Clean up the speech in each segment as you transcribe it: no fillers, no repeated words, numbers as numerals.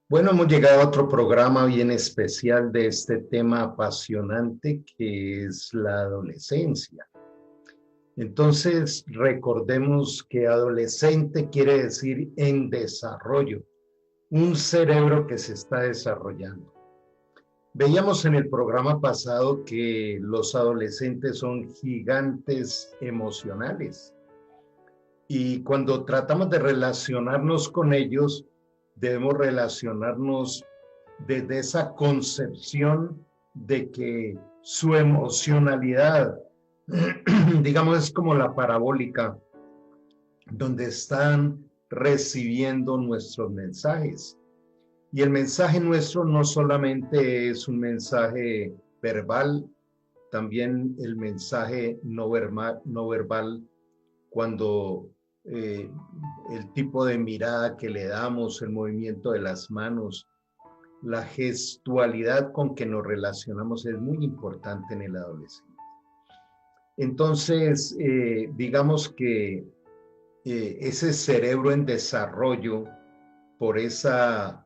Bueno, hemos llegado a otro programa bien especial de este tema apasionante que es la adolescencia. Entonces, recordemos que adolescente quiere decir en desarrollo, un cerebro que se está desarrollando. Veíamos en el programa pasado que los adolescentes son gigantes emocionales y cuando tratamos de relacionarnos con ellos, debemos relacionarnos desde esa concepción de que su emocionalidad, digamos, es como la parabólica, donde están recibiendo nuestros mensajes. Y el mensaje nuestro no solamente es un mensaje verbal, también el mensaje no verbal cuando eh, el tipo de mirada que le damos, el movimiento de las manos, la gestualidad con que nos relacionamos es muy importante en el adolescente. Entonces, digamos que ese cerebro en desarrollo, por esa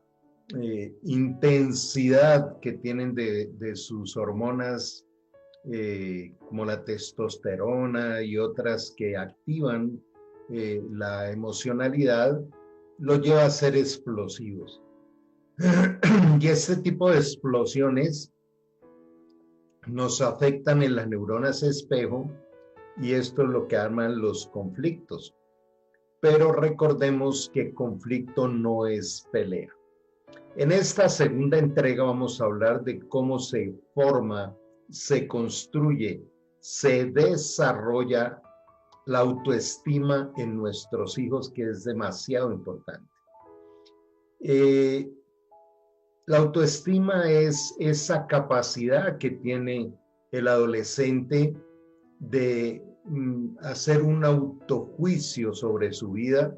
intensidad que tienen de sus hormonas, como la testosterona y otras que activan la emocionalidad, lo lleva a ser explosivos. Y este tipo de explosiones nos afectan en las neuronas espejo y esto es lo que arman los conflictos. Pero recordemos que conflicto no es pelea. En esta segunda entrega vamos a hablar de cómo se forma, se construye, se desarrolla la autoestima en nuestros hijos, que es demasiado importante. Eh, La autoestima es esa capacidad que tiene el adolescente de hacer un autojuicio sobre su vida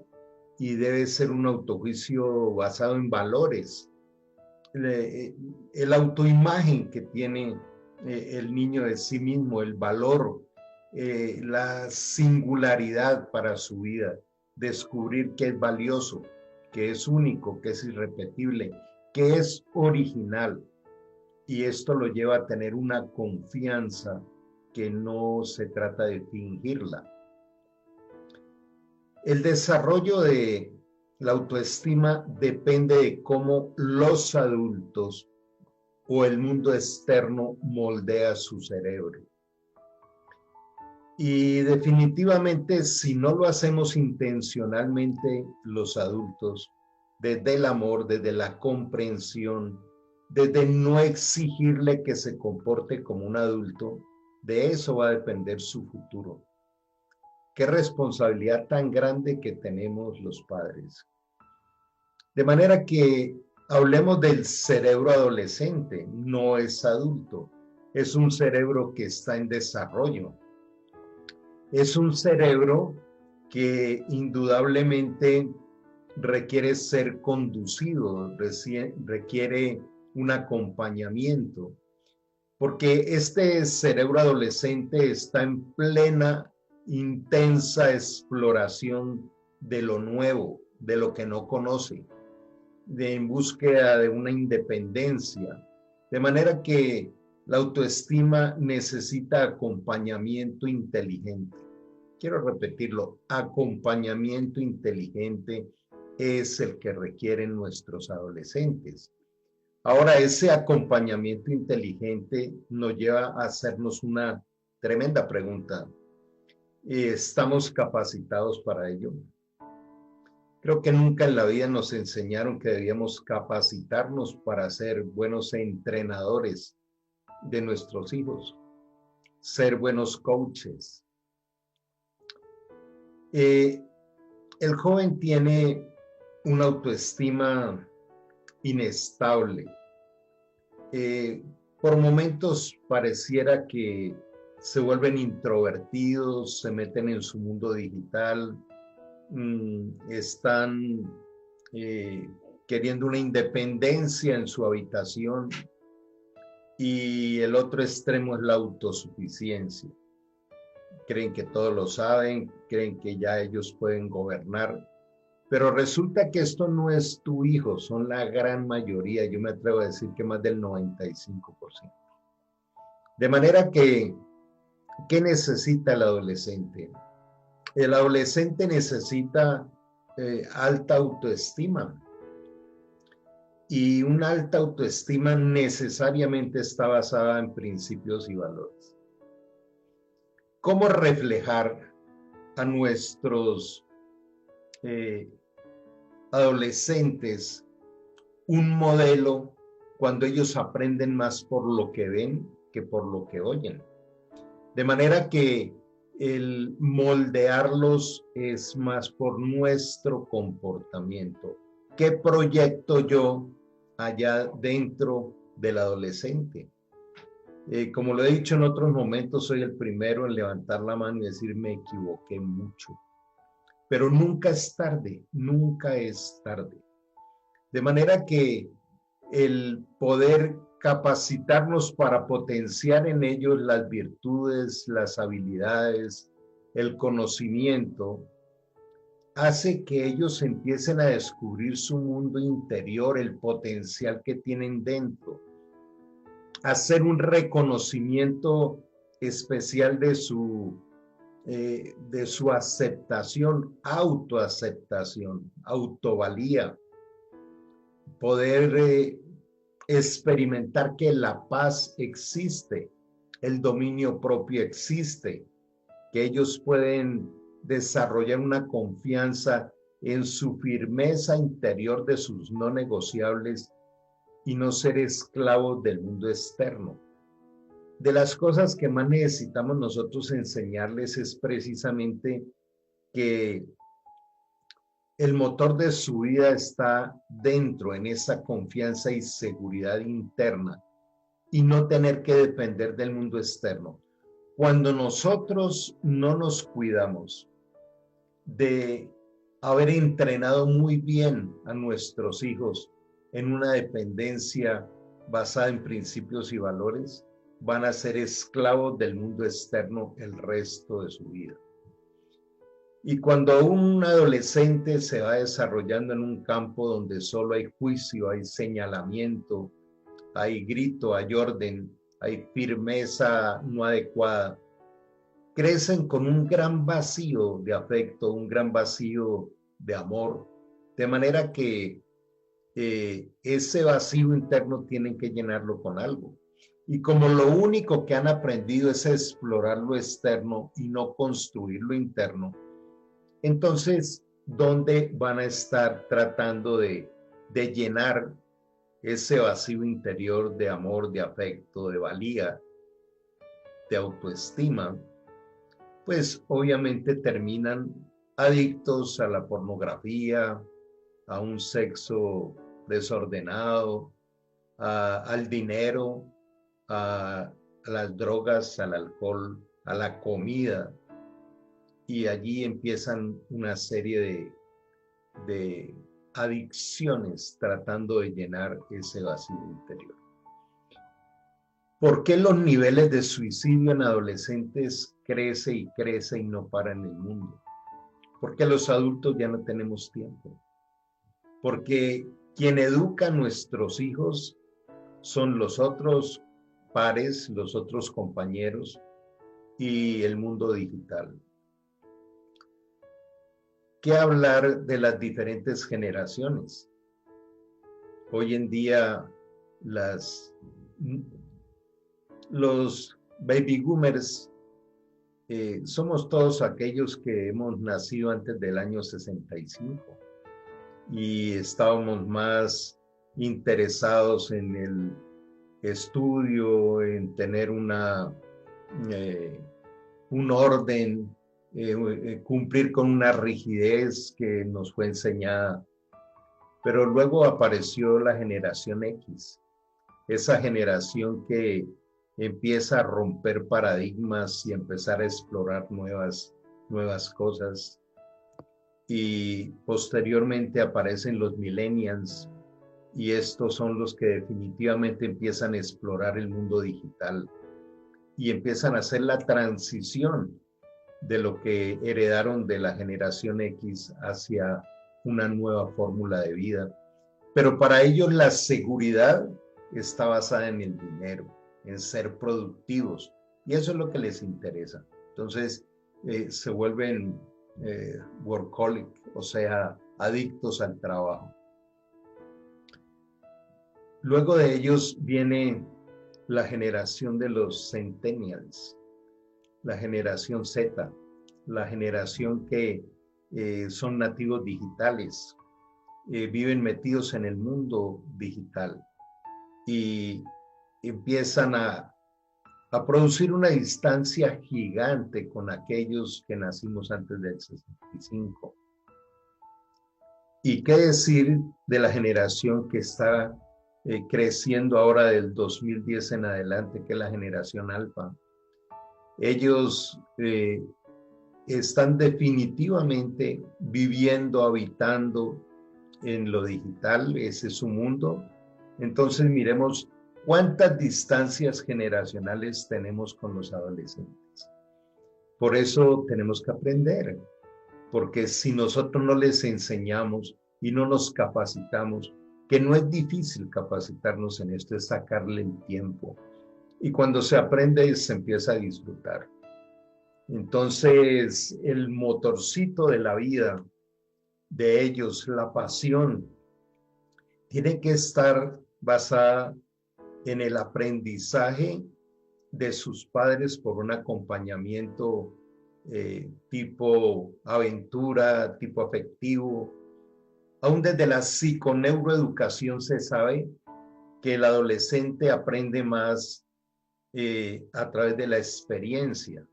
y debe ser un autojuicio basado en valores. El autoimagen que tiene el niño de sí mismo, el valor, la singularidad para su vida, descubrir que es valioso, que es único, que es irrepetible, que es original. Y esto lo lleva a tener una confianza que no se trata de fingirla. El desarrollo de la autoestima depende de cómo los adultos o el mundo externo moldea su cerebro. Y definitivamente, si no lo hacemos intencionalmente los adultos, desde el amor, desde la comprensión, desde no exigirle que se comporte como un adulto, de eso va a depender su futuro. Qué responsabilidad tan grande que tenemos los padres. De manera que hablemos del cerebro adolescente, no es adulto, es un cerebro que está en desarrollo. Es un cerebro que indudablemente requiere ser conducido, requiere un acompañamiento, porque este cerebro adolescente está en plena, intensa exploración de lo nuevo, de lo que no conoce, en búsqueda de una independencia. De manera que la autoestima necesita acompañamiento inteligente. Quiero repetirlo, acompañamiento inteligente es el que requieren nuestros adolescentes. Ahora, ese acompañamiento inteligente nos lleva a hacernos una tremenda pregunta. ¿Estamos capacitados para ello? Creo que nunca en la vida nos enseñaron que debíamos capacitarnos para ser buenos entrenadores de nuestros hijos, ser buenos coaches. El joven tiene una autoestima inestable. Eh, por momentos pareciera que se vuelven introvertidos, se meten en su mundo digital, están eh, queriendo una independencia en su habitación y el otro extremo es la autosuficiencia. Creen que todo lo saben, creen que ya ellos pueden gobernar Pero resulta que esto no es tu hijo, son la gran mayoría, yo me atrevo a decir que más del 95%. De manera que, ¿qué necesita el adolescente? El adolescente necesita alta autoestima, y una alta autoestima necesariamente está basada en principios y valores. ¿Cómo reflejar a nuestros adolescentes un modelo cuando ellos aprenden más por lo que ven que por lo que oyen? De manera que el moldearlos es más por nuestro comportamiento. ¿Qué proyecto yo allá dentro del adolescente? Como lo he dicho en otros momentos, soy el primero en levantar la mano y decir me equivoqué mucho. Pero nunca es tarde, nunca es tarde. De manera que el poder capacitarnos para potenciar en ellos las virtudes, las habilidades, el conocimiento, hace que ellos empiecen a descubrir su mundo interior, el potencial que tienen dentro, hacer un reconocimiento especial de su aceptación, autoaceptación, autovalía, poder experimentar que la paz existe, el dominio propio existe, que ellos pueden desarrollar una confianza en su firmeza interior de sus no negociables y no ser esclavos del mundo externo. De las cosas que más necesitamos nosotros enseñarles es precisamente que el motor de su vida está dentro, en esa confianza y seguridad interna, y no tener que depender del mundo externo. Cuando nosotros no nos cuidamos de haber entrenado muy bien a nuestros hijos en una dependencia basada en principios y valores, van a ser esclavos del mundo externo el resto de su vida. Y cuando un adolescente se va desarrollando en un campo donde solo hay juicio, hay señalamiento, hay grito, hay orden, hay firmeza no adecuada, crecen con un gran vacío de afecto, un gran vacío de amor, de manera que ese vacío interno tienen que llenarlo con algo. Y como lo único que han aprendido es explorar lo externo y no construir lo interno, entonces, ¿dónde van a estar tratando de llenar ese vacío interior de amor, de afecto, de valía, de autoestima? Pues obviamente terminan adictos a la pornografía, a un sexo desordenado, al dinero, a las drogas, al alcohol, a la comida. Y allí empiezan una serie de adicciones tratando de llenar ese vacío interior. ¿Por qué los niveles de suicidio en adolescentes crece y crece y no para en el mundo? Porque los adultos ya no tenemos tiempo. Porque quien educa a nuestros hijos son los otros pares, los otros compañeros y el mundo digital. ¿Qué hablar de las diferentes generaciones? Hoy en día los baby boomers somos todos aquellos que hemos nacido antes del año 65 y estábamos más interesados en el estudio, en tener un orden, cumplir con una rigidez que nos fue enseñada. Pero luego apareció la generación X, esa generación que empieza a romper paradigmas y empezar a explorar nuevas cosas. Y posteriormente aparecen los millennials, y estos son los que definitivamente empiezan a explorar el mundo digital y empiezan a hacer la transición de lo que heredaron de la generación X hacia una nueva fórmula de vida. Pero para ellos la seguridad está basada en el dinero, en ser productivos. Y eso es lo que les interesa. Entonces, se vuelven workaholic, o sea, adictos al trabajo. Luego de ellos viene la generación de los centennials, la generación Z, la generación que son nativos digitales, viven metidos en el mundo digital y empiezan a producir una distancia gigante con aquellos que nacimos antes del 65. ¿Y qué decir de la generación que está creciendo ahora del 2010 en adelante, que es la generación alfa? Ellos están definitivamente viviendo, habitando en lo digital, ese es su mundo. Entonces miremos cuántas distancias generacionales tenemos con los adolescentes. Por eso tenemos que aprender, porque si nosotros no les enseñamos y no nos capacitamos, que no es difícil capacitarnos en esto, es sacarle el tiempo. Y cuando se aprende, se empieza a disfrutar. Entonces, el motorcito de la vida de ellos, la pasión, tiene que estar basada en el aprendizaje de sus padres por un acompañamiento tipo aventura, tipo afectivo. Aún desde la psiconeuroeducación se sabe que el adolescente aprende más a través de la experiencia.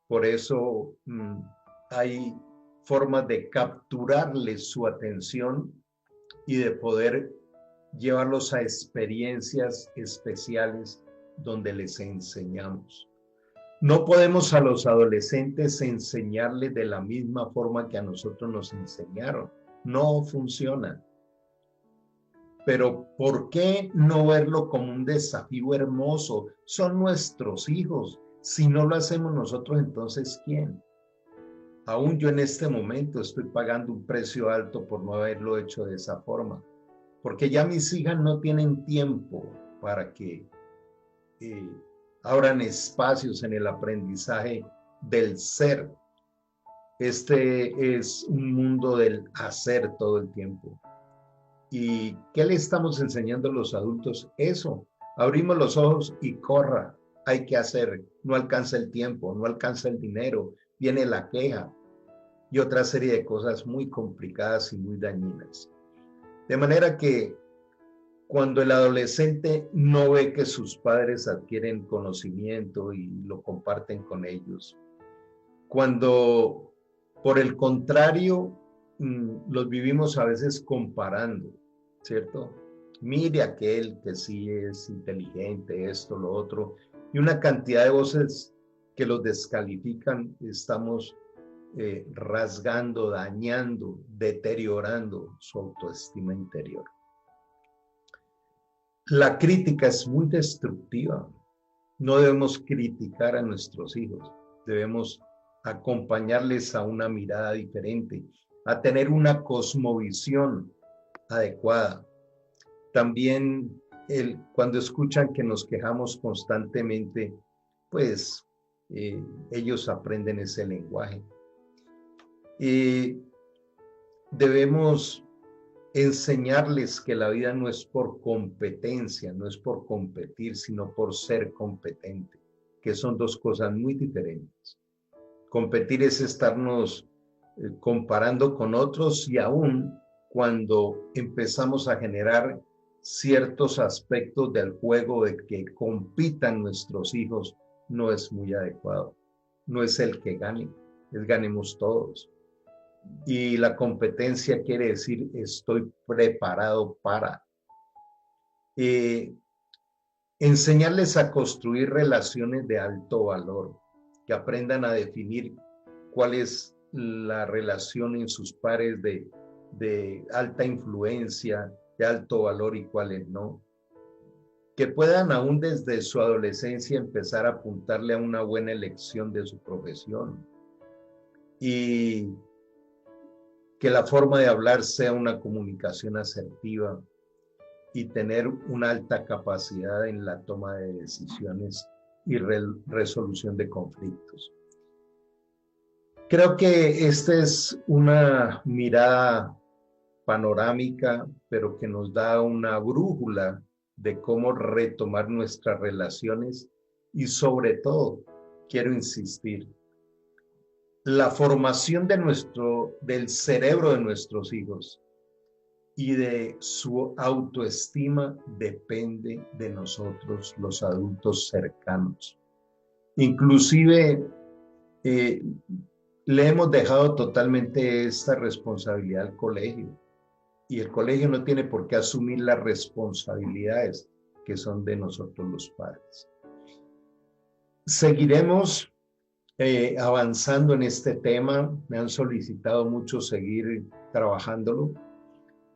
Por eso hay formas de capturarles su atención y de poder llevarlos a experiencias especiales donde les enseñamos. No podemos a los adolescentes enseñarles de la misma forma que a nosotros nos enseñaron. No funciona. Pero ¿por qué no verlo como un desafío hermoso? Son nuestros hijos. Si no lo hacemos nosotros, entonces ¿quién? Aún yo en este momento estoy pagando un precio alto por no haberlo hecho de esa forma. Porque ya mis hijas no tienen tiempo para que abran espacios en el aprendizaje del ser. Este es un mundo del hacer todo el tiempo. ¿Y qué le estamos enseñando a los adultos? Eso, abrimos los ojos y corra, hay que hacer, no alcanza el tiempo, no alcanza el dinero, viene la queja y otra serie de cosas muy complicadas y muy dañinas. De manera que cuando el adolescente no ve que sus padres adquieren conocimiento y lo comparten con ellos, cuando por el contrario los vivimos a veces comparando, ¿cierto? Mire aquel que sí es inteligente, esto, lo otro, y una cantidad de voces que los descalifican, estamos rasgando, dañando, deteriorando su autoestima interior. La crítica es muy destructiva. No debemos criticar a nuestros hijos, debemos acompañarles a una mirada diferente, a tener una cosmovisión adecuada. También cuando escuchan que nos quejamos constantemente, pues ellos aprenden ese lenguaje. Debemos enseñarles que la vida no es por competencia, no es por competir, sino por ser competente, que son dos cosas muy diferentes. Competir es estarnos comparando con otros y aún cuando empezamos a generar ciertos aspectos del juego de que compitan nuestros hijos, no es muy adecuado. No es el que gane, es ganemos todos. Y la competencia quiere decir estoy preparado para. Enseñarles a construir relaciones de alto valor, que aprendan a definir cuál es la relación en sus pares de alta influencia, de alto valor y cuáles no. Que puedan aún desde su adolescencia empezar a apuntarle a una buena elección de su profesión. Y que la forma de hablar sea una comunicación asertiva y tener una alta capacidad en la toma de decisiones y resolución de conflictos. Creo que esta es una mirada panorámica, pero que nos da una brújula de cómo retomar nuestras relaciones y sobre todo, quiero insistir, la formación del cerebro de nuestros hijos y de su autoestima depende de nosotros, los adultos cercanos. Inclusive, le hemos dejado totalmente esta responsabilidad al colegio y el colegio no tiene por qué asumir las responsabilidades que son de nosotros los padres. Seguiremos avanzando en este tema. Me han solicitado mucho seguir trabajándolo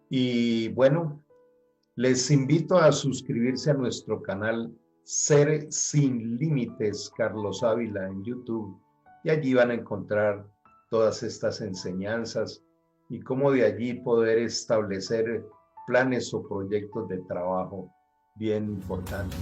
y bueno, les invito a suscribirse a nuestro canal Ser Sin Límites Carlos Ávila en YouTube y allí van a encontrar todas estas enseñanzas y cómo de allí poder establecer planes o proyectos de trabajo bien importantes.